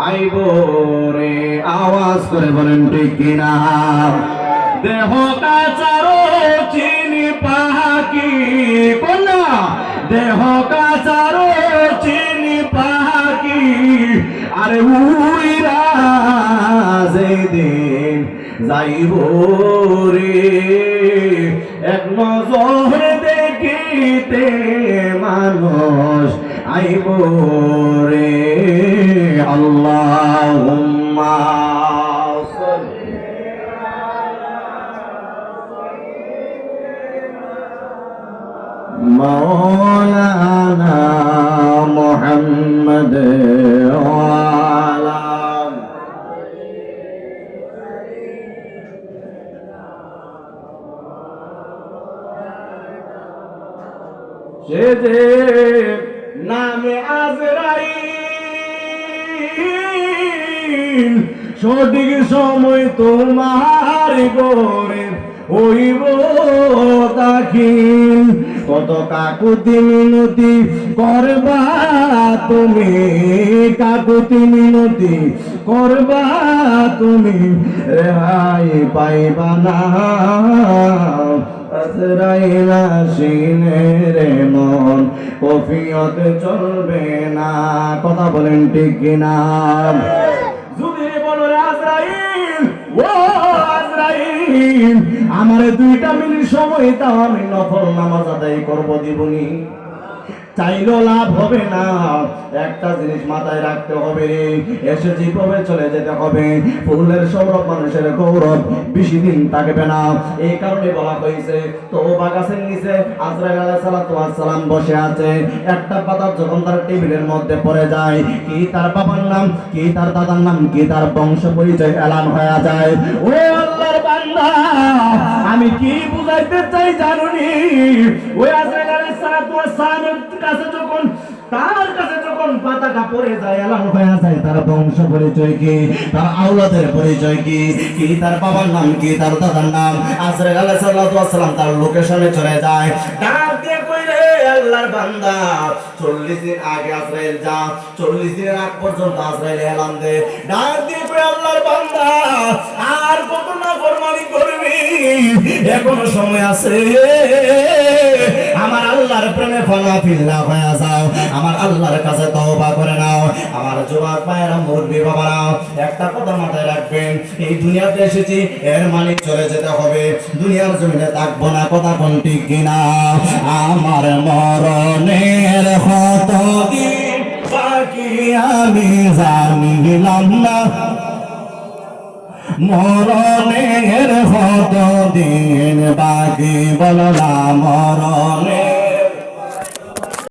আইব রে। আওয়াজ করে বলেন ঠিক কিনা? দেহ কাচারো চিনি পাখি কোনা, দেহ কাচারো চিনি পাখি, আরে উইরা যেদিন যাইব রে, এক নজর দেখিতে মানুষ আইব রে। আল্লাহুম্মা মাওলানা মুহাম্মদ ওয়া আলা সে যে নামে আজরাইল, সঠিক সময় তোমার গরে হইব দাখিল। কত কাকুতি মিনতি করবা তুমি, কাকুতি মিনতি করবা তুমি, রেহাই পাইবা না। আজরাইল আসিলে রে মন কফিয়ত চলবে না। কথা বলেন ঠিক কিনা? যদি বলো আজরাইল, ও আজরাইল, আমারে 2টা মিনিট সময় দাও, আমি নফল নামাজ আদায় করব, দিবনি। চাইলেও লাভ হবে না। একটা জিনিস মাথায় রাখতে হবে, এসে যেভাবে চলে যেতে হবে। ফুলের সৌরভ মানুষের গৌরব, বেশি দিন থাকবে না। এই কারণে বলা হয়েছে তওবা গাছের নিচে আজরাইল আলাইহিস সালাম বসে আছে। একটা পাতা যখন তার টেবিলের মধ্যে পড়ে যায়, কি তার বাবার নাম, কি তার দাদার নাম, কি তার বংশ পরিচয় এলান হয়ে যায়। ও আল্লাহর বান্দা, আমি কি বুঝাইতে চাই জানুনি? ওই আজরাইল আলাইহিস সালামের কাছে যখন, তার কাছে যখন পাতাটা পড়ে যায়, এলান হয়ে যায় তার বংশ পরিচয় কি, তার আওলাদের পরিচয় কি, কি তার বাবার নাম, কি তার দাদার নাম। আজরাইল আলাইহিস সালাম তার লোকেশনে চলে যায়। ডাক দিয়ে কইরে আল্লাহর বান্দা, 40 দিন আগে আজরাইল যা, 40 দিনের আগ পর্যন্ত আজরাইল এলান দে। ডাক দিয়ে কই আল্লাহর বান্দা, আর কত না ফরমানি করবি, এখনো সময় আছে। আমার আল্লাহর প্রেমে ফানাফিল্লাহ হয়ে যাও, আমার আল্লাহর কাছে তওবা করে নাও। আমার যুবক ভাইরা, মুরব্বি বাবারা, একটা কথা মাথায় রাখবেন, এই দুনিয়াতে এসেছি, এর মানে চলে যেতে হবে, দুনিয়ার জমিনে থাকবো না। কথা কোন ঠিক কিনা? আমার মরণের কতদিন বাকি আমি জানিলাম না, মরণের কতদিন বাকি বলো না, মরণের